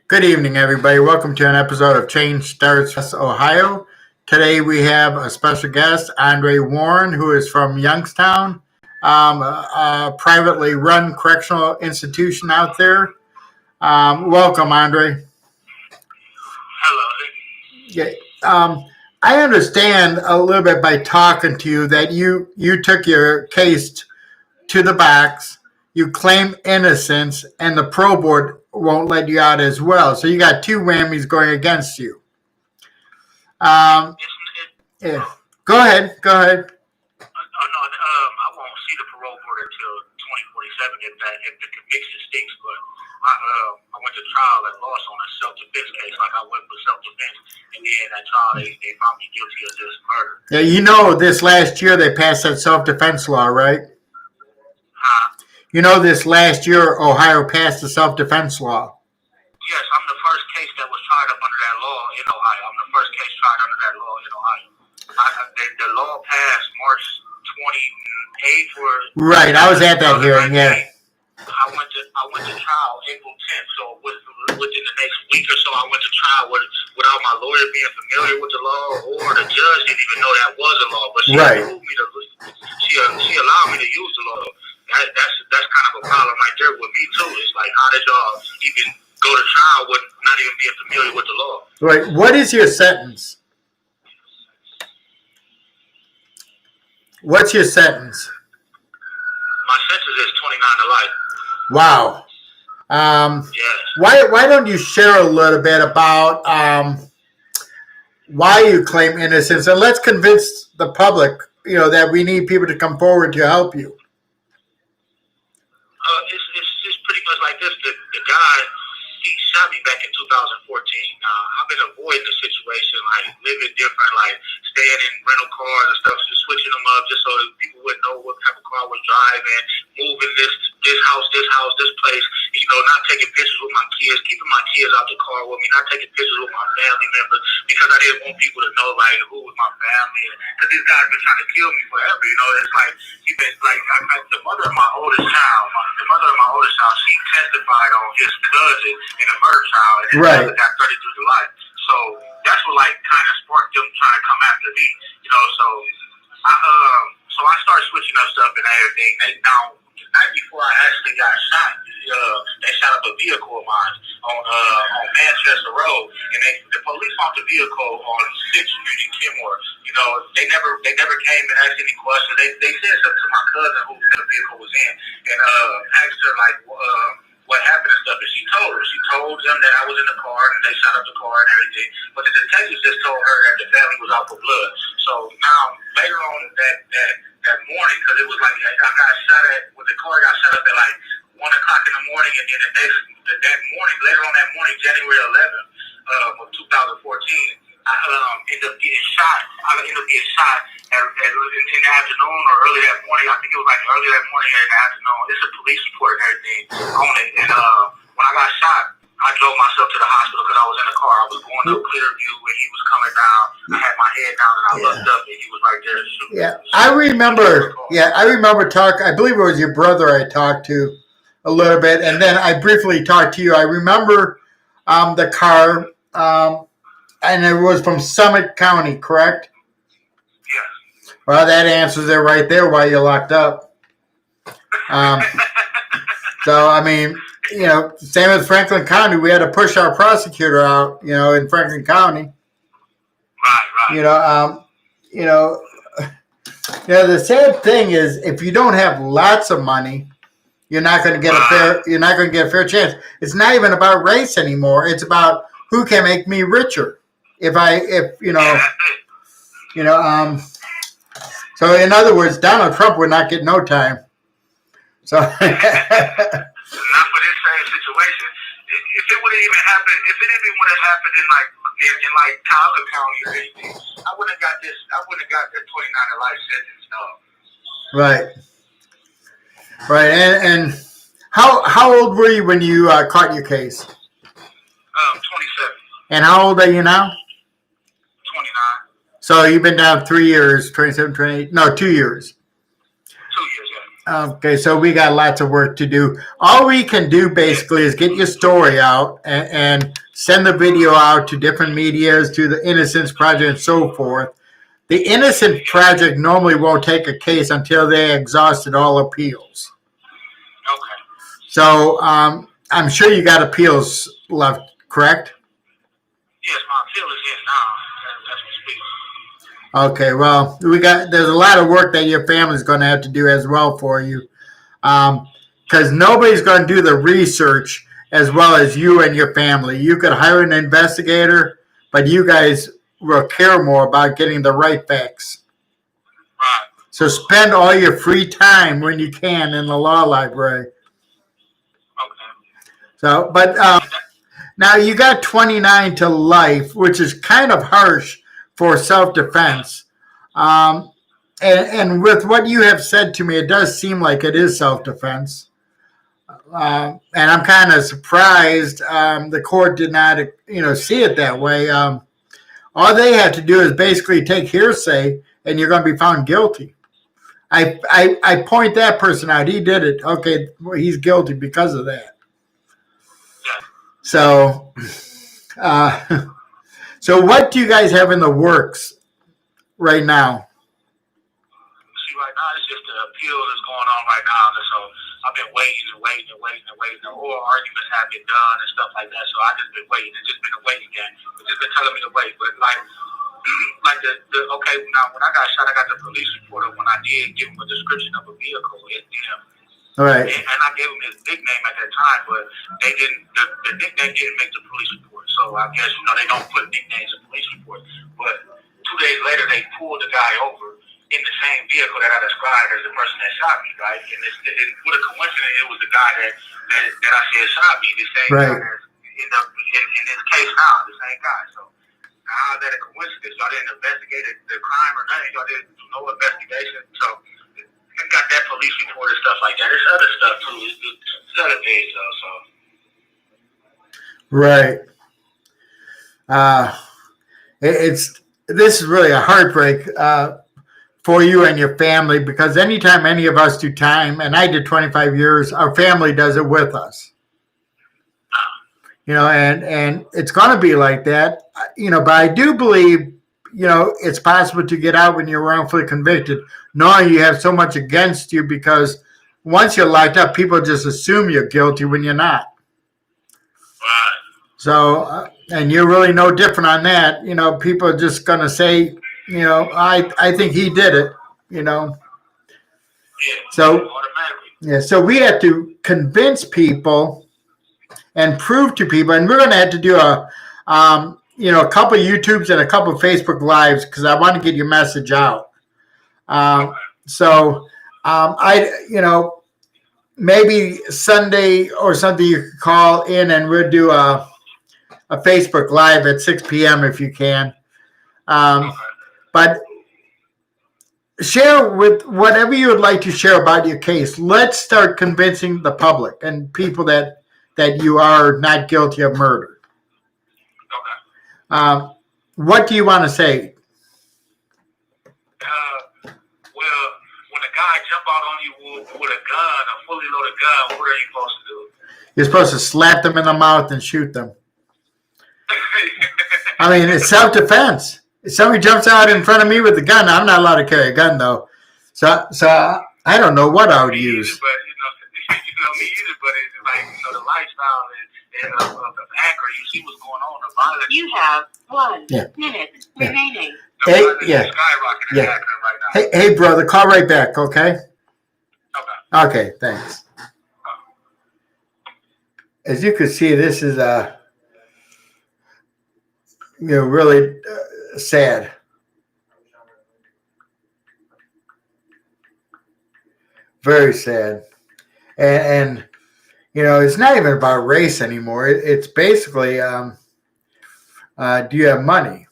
Good evening, everybody. Welcome to an episode of Change Starts Ohio. Today we have a special guest, Aundray Warren, who is from Youngstown, a privately run correctional institution out there. Welcome, Aundray. Hello. Yeah, I understand a little bit by talking to you that you took your case to the box, you claim innocence, and the pro board won't let you out as well. So you got two whammies going against you. Yeah. Go ahead. No, I won't see the parole board until 2047 if the conviction sticks. But I went to trial and lost on a self-defense case. Like I went for self-defense, and then at trial they found me guilty of this murder. Yeah, you know, this last year they passed that self-defense law, right? You know, this last year Ohio passed the self-defense law. Yes, I'm the first case that was tried up under that law in Ohio. I'm the first case tried under that law in Ohio. The law passed March 28th. Right, I was at that hearing, yeah. I went to trial April 10th, so within the next week or so, I went to trial without my lawyer being familiar with the law, or the judge didn't even know that was a law. But she approved me she allowed me to use the law. That's kind of a problem right there with me too. It's like, how did y'all even go to trial with not even being familiar with the law? Right. What is your sentence? What's your sentence? My sentence is 29 to life. Wow. Yes. Why don't you share a little bit about why you claim innocence, and let's convince the public, that we need people to come forward to help you. It's just pretty much like this. The guy, he shot me back in 2014. I've been avoiding the situation, like living different, like staying in rental cars and stuff, just switching them up just so that people wouldn't know what type of car I was driving, moving this house, this place, not taking pictures with my kids, keeping my kids out the car with me, not taking pictures with my family members because I didn't want people to know like who was my family, because these guys been trying to kill me forever. It's like he been like the mother of my oldest child, she testified on his cousin in a murder trial, and his cousin got 32 to life. So that's what like kind of sparked them trying to come after me, So I started switching up stuff and everything. Now, the night before I actually got shot, they shot up a vehicle of mine on Manchester Road, and the police found the vehicle on 6th Street in Kenmore. They never came and asked any questions. They said something to my cousin who the vehicle was in, and asked her like what happened and stuff. And she told them that I was in the car and they shot up the car and everything. But the detectives just told her that the family was out for blood. So now later on that morning, because it was like I got shot at when the car got shot up at like 1 o'clock in the morning, and then later on that morning, January 11th of 2014, I ended up getting shot. in the afternoon or early that morning. I think it was like early that morning or in the afternoon. It's a police report and everything on it. And when I got shot, I drove myself to the hospital because I was in the car. I was going up Clearview when he was coming down. I had my head down and I looked up and he was right there shooting. Yeah, I remember talking. I believe it was your brother I talked to a little bit, and then I briefly talked to you. I remember the car, and it was from Summit County, correct? Yes. Well, that answers it right there why you're locked up. So, I mean, same as Franklin County, we had to push our prosecutor out, in Franklin County. Right. The sad thing is, if you don't have lots of money, you're not going to get a fair chance. It's not even about race anymore. It's about who can make me richer. So in other words, Donald Trump would not get no time. So not for this same situation. If it would have even happened, if it even would have happened in Tyler County or anything, I wouldn't have got that 29 to life sentence. No. Right. And how old were you when you caught your case? 27. And how old are you now? 29. So you've been down 3 years, 27, 28. No, 2 years. 2 years, yeah. Okay, so we got lots of work to do. All we can do basically is get your story out and send the video out to different medias, to the Innocence Project and so forth. The Innocence Project normally won't take a case until they exhausted all appeals. Okay. So I'm sure you got appeals left, correct? Yes, my appeal is in now. As we speak. Okay, well, there's a lot of work that your family's going to have to do as well for you, because nobody's going to do the research as well as you and your family. You could hire an investigator, but you guys will care more about getting the right facts. Right. So spend all your free time when you can in the law library. Okay. So, but now you got 29 to life, which is kind of harsh for self-defense. And with what you have said to me, it does seem like it is self-defense. And I'm kind of surprised the court did not, see it that way. All they had to do is basically take hearsay, and you're going to be found guilty. I point that person out. He did it. Okay, well, he's guilty because of that. So, so what do you guys have in the works right now? See, right now it's just the appeal that's going on right now. And so I've been waiting. The oral arguments have been done and stuff like that. So I just been waiting. It's just been a waiting game. It's just been telling me to wait. But like okay, now when I got shot, I got the police report when I did give him a description of a vehicle. All right. And I gave him his nickname at that time, but they didn't. The nickname didn't make the police report. So I guess they don't put nicknames in police reports. But 2 days later, they pulled the guy over in the same vehicle that I described as the person that shot me, right? And what a coincidence! It was the guy that I said shot me. The same guy that's in this case now, the same guy. So how is that a coincidence? Y'all didn't investigate the crime or nothing. Y'all didn't do no investigation. So I got that police report and stuff like that. There's other stuff too. It's other things though. So. Right. This is really a heartbreak for you and your family, because anytime any of us do time, and I did 25 years, our family does it with us. And it's going to be like that, but I do believe, it's possible to get out when you're wrongfully convicted, knowing you have so much against you, because once you're locked up, people just assume you're guilty when you're not. Right. So, and you're really no different on that. People are just going to say, I think he did it, Yeah, So, so we have to convince people and prove to people, and we're going to have to do a couple of YouTubes and a couple of Facebook Lives, because I want to get your message out. So, maybe Sunday or something you could call in, and we'll do a Facebook Live at 6 p.m. if you can. But share with whatever you would like to share about your case. Let's start convincing the public and people that you are not guilty of murder. Okay. What do you want to say? Well, when a guy jump out on you with a gun, a fully loaded gun, what are you supposed to do? You're supposed to slap them in the mouth and shoot them. I mean, it's self-defense. If somebody jumps out in front of me with a gun, I'm not allowed to carry a gun, though. So I don't know what I would use. But, me either, but it's like, the lifestyle of Akron, you see what's going on. The violence. You have 1 minute remaining. The violence is skyrocketing in Akron right now. Hey, brother, call right back, okay? Okay. Okay, thanks. As you can see, this is really sad. Very sad. And it's not even about race anymore. It's basically, do you have money?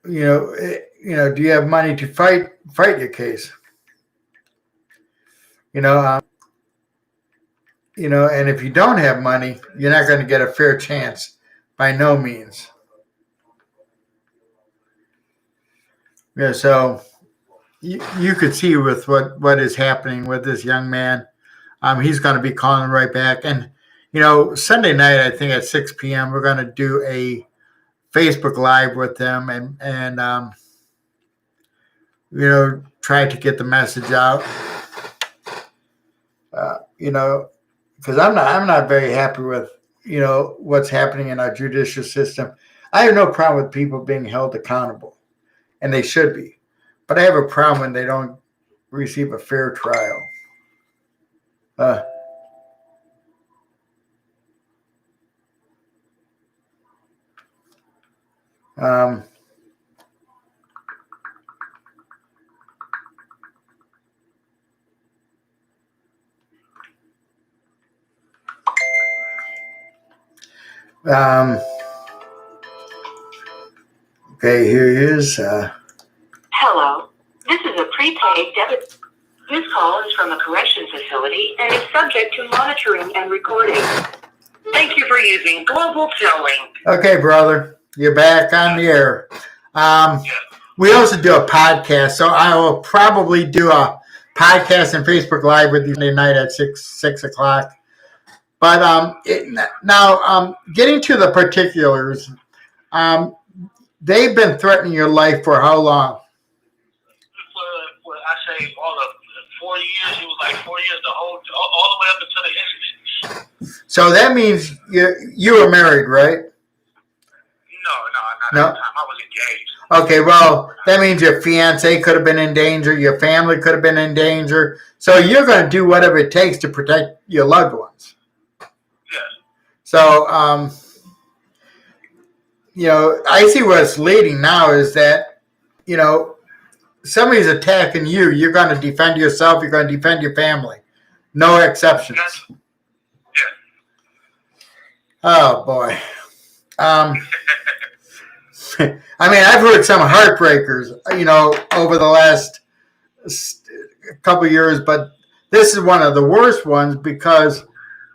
Do you have money to fight your case? And if you don't have money, you're not going to get a fair chance by no means. Yeah, so you could see with what is happening with this young man. He's going to be calling right back. And, Sunday night, I think at 6 p.m., we're going to do a Facebook Live with them and try to get the message out. Because I'm not very happy with, what's happening in our judicial system. I have no problem with people being held accountable, and they should be. But I have a problem when they don't receive a fair trial. Um, okay, here he is. Hello. This is a prepaid debit. This call is from a correction facility and is subject to monitoring and recording. Thank you for using Global Billing. Okay, brother, you're back on the air. We also do a podcast, so I will probably do a podcast and Facebook Live with you Sunday night at 6 o'clock. But now, getting to the particulars, they've been threatening your life for how long? Well, I say all of 4 years. It was like 4 years, all the way up until the incident. So that means you were married, right? No, not at the time. I was engaged. Okay, well, that means your fiance could have been in danger, your family could have been in danger. So you're going to do whatever it takes to protect your loved ones. Yes. So, I see where it's leading now is that, somebody's attacking you. You're going to defend yourself. You're going to defend your family. No exceptions. Yes. Oh, boy. I've heard some heartbreakers, over the last couple of years, but this is one of the worst ones because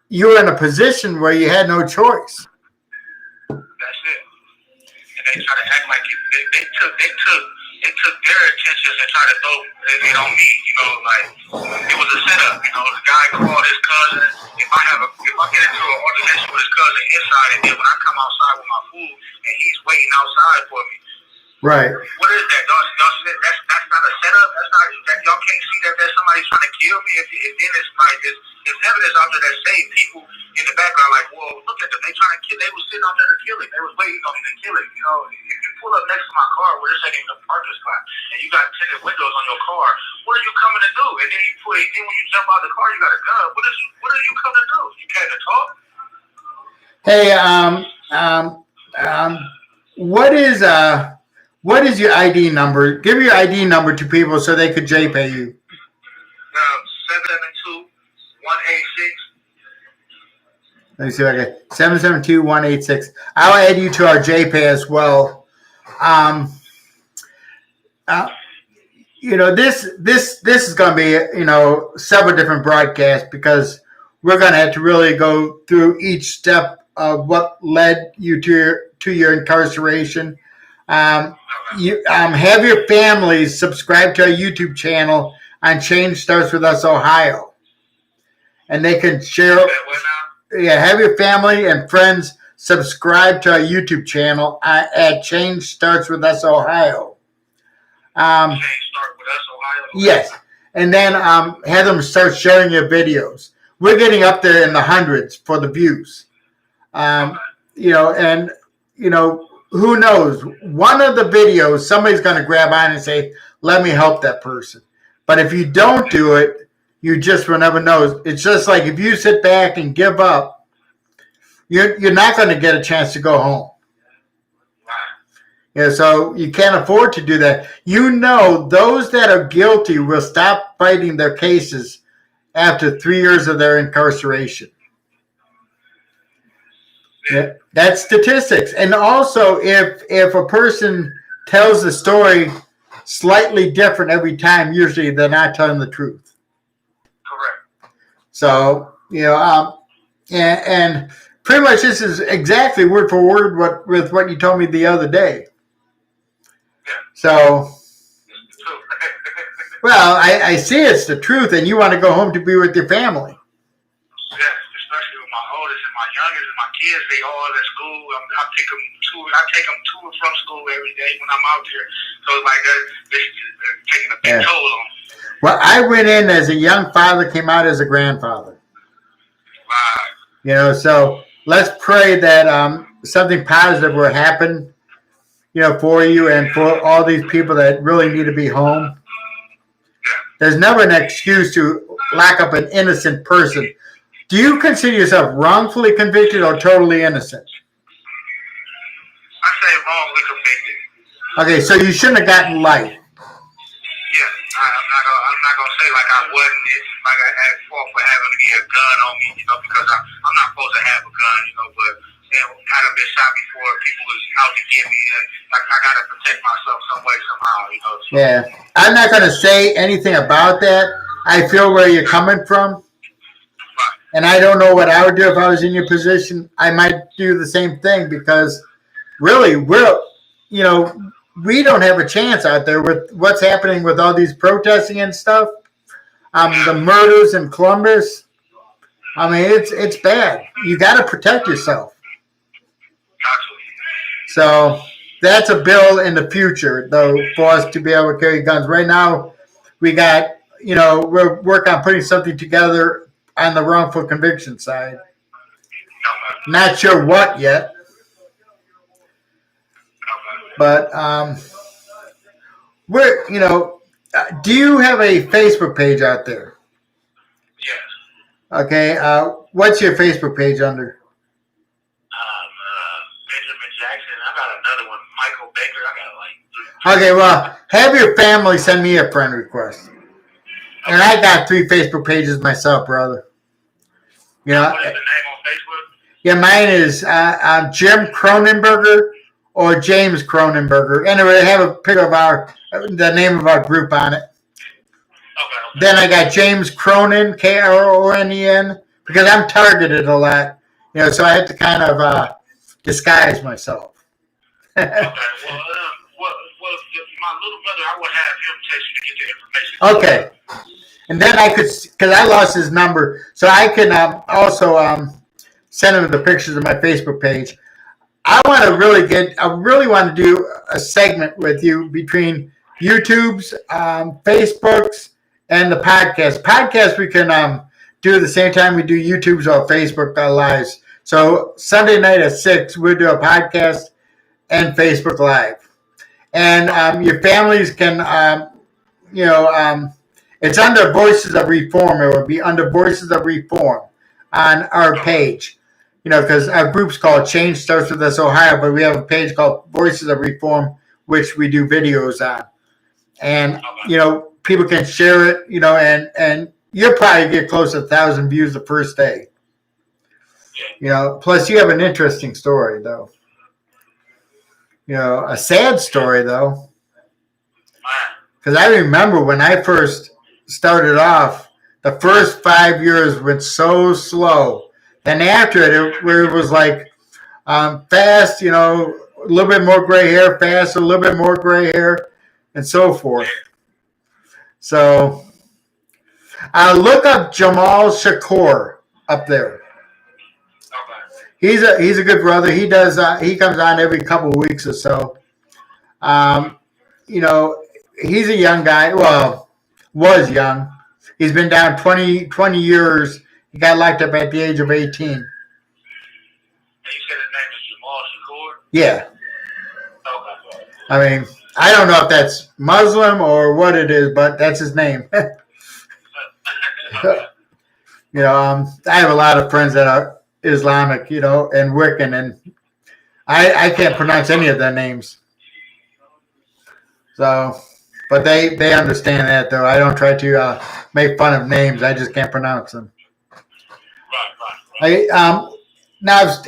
you were in a position where you had no choice. That's it. And they try to act like they took their intentions and tried to throw it on me. It was a setup. The guy called his cousin. If I get into an altercation with his cousin inside, and then when I come outside with my food and he's waiting outside for me. Right. What is that? That's not a setup. That's not that. Y'all can't see that there's somebody trying to kill me. If then it's like there's evidence out there that say people in the background like, well, look at them. They trying to kill. They was sitting out there to kill him. They was waiting on him to kill him. If you pull up next to my car where this ain't even a parking spot, and you got tinted windows on your car, what are you coming to do? And then when you jump out of the car, you got a gun. What are you coming to do? You came to talk? Hey, what is your ID number? Give your ID number to people so they could JPay you. 772-186. Let me see if I can. 772-186. I'll add you to our JPay as well. This is going to be, several different broadcasts because we're going to have to really go through each step of what led you to your incarceration. Have your families subscribe to our YouTube channel on Change Starts With Us Ohio, and they can share. Yeah, have your family and friends subscribe to our YouTube channel at Change Starts With Us Ohio. Change Start With Us Ohio. Yes, and then have them start sharing your videos. We're getting up there in the hundreds for the views. Who knows? One of the videos, somebody's going to grab on and say, let me help that person. But if you don't do it, you just will never know. It's just like if you sit back and give up, you're not going to get a chance to go home. Yeah, so you can't afford to do that. Those that are guilty will stop fighting their cases after 3 years of their incarceration. Yeah, that's statistics. And also, if a person tells the story slightly different every time, usually they're not telling the truth. Correct. So, and pretty much this is exactly word for word with what you told me the other day. Yeah. So, Well, I see it's the truth, and you want to go home to be with your family. Yes, especially with my oldest and my youngest and my kids. They all at school. I take them to and from school every day when I'm out there. So it's like they're taking a big toll on me. Well, I went in as a young father, came out as a grandfather. Right. You know, so let's pray that something positive will happen, you know, for you and for all these people that really need to be home. There's never an excuse to lock up an innocent person. Do you consider yourself wrongfully convicted or totally innocent? I say wrongly convicted. Okay, so you shouldn't have gotten life. Yeah, I'm not gonna say like I wasn't. It's like I had fault for having to get a gun on me, you know, because I'm not supposed to have a gun, you know, but I've been shot before. People was out to get me. Like I gotta protect myself some way, somehow, you know. So. Yeah, I'm not gonna say anything about that. I feel where you're coming from. And I don't know what I would do if I was in your position. I might do the same thing because really we don't have a chance out there with what's happening with all these protesting and stuff. The murders in Columbus. I mean, it's bad. You got to protect yourself. So that's a bill in the future, though, for us to be able to carry guns. Right now, we got, we're working on putting something together on the wrongful conviction side. Not sure what yet. But do you have a Facebook page out there? Yes. Okay. What's your Facebook page under? Benjamin Jackson. I got another one, Michael Baker. I got like. Okay. Well, have your family send me a friend request. And I got 3 Facebook pages myself, brother. What is the name on Facebook? Yeah, mine is Jim Cronenberger or James Cronenberger. Anyway, I have a picture of the name of our group on it. Okay. Then I got James Cronin, Kronen, because I'm targeted a lot, so I have to kind of disguise myself. Okay. Well, my little brother, I would have him text you to get the information. Okay. And then I could, because I lost his number, so I can also send him the pictures of my Facebook page. I really want to do a segment with you between YouTube's, Facebook's, and the podcast. Podcast we can do at the same time we do YouTube's or Facebook lives. So Sunday night at 6, we'll do a podcast and Facebook Live. And your families can, it's under Voices of Reform. It will be under Voices of Reform on our page. Because our group's called Change Starts With Us Ohio, but we have a page called Voices of Reform, which we do videos on. And, people can share it, and you'll probably get close to 1,000 views the first day. Plus you have an interesting story, though. A sad story, though. Because I remember when I first started off, the first 5 years went so slow. Then after it was like fast, a little bit more gray hair, fast, a little bit more gray hair, and so forth. So look up Jamal Shakur up there. He's a good brother. He does. He comes on every couple of weeks or so. He's a young guy. Well, was young. He's been down 20 years. He got locked up at the age of 18. And you said his name is Jamal Shakur? Yeah. Okay. I mean, I don't know if that's Muslim or what it is, but that's his name. I have a lot of friends that are Islamic, and Wiccan, and I can't pronounce any of their names. So, but they understand that, though. I don't try to make fun of names. I just can't pronounce them. Right. Now,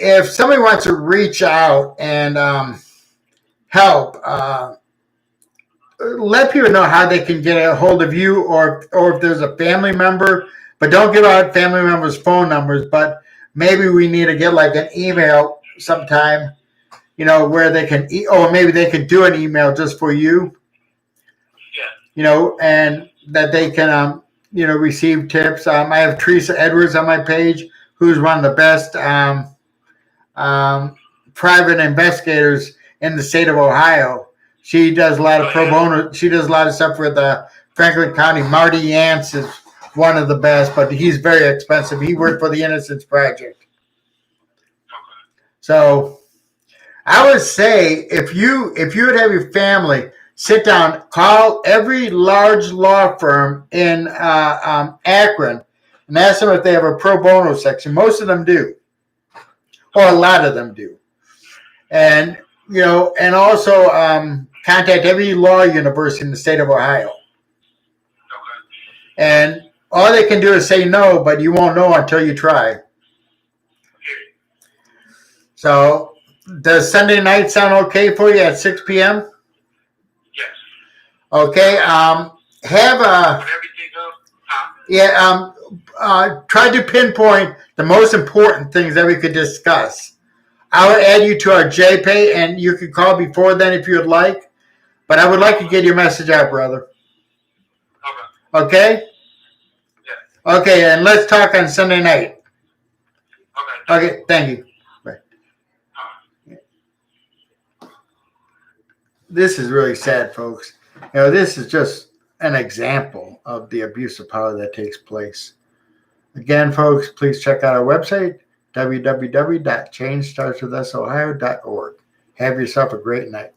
if somebody wants to reach out and help, let people know how they can get a hold of you, or if there's a family member. But don't give out family members' phone numbers. But maybe we need to get like an email sometime, where they can, or maybe they could do an email just for you. Yeah. And that they can, receive tips. I have Teresa Edwards on my page, who's one of the best private investigators in the state of Ohio. She does a lot of pro bono. She does a lot of stuff with Franklin County. Marty Yance is one of the best, but he's very expensive. He worked for the Innocence Project. So I would say if you would have your family sit down, call every large law firm in Akron and ask them if they have a pro bono section. Most of them do, or a lot of them do. And, and also contact every law university in the state of Ohio. And all they can do is say no, but you won't know until you try. So does Sunday night sound okay for you at 6 p.m.? Yes. Okay. Try to pinpoint the most important things that we could discuss. I will add you to our JPay, and you can call before then if you would like. But I would like to get your message out, brother. Okay? Yeah. Okay, and let's talk on Sunday night. Okay, thank you. Bye. This is really sad, folks. This is just an example of the abuse of power that takes place. Again, folks, please check out our website, www.changestartswithusohio.org. Have yourself a great night.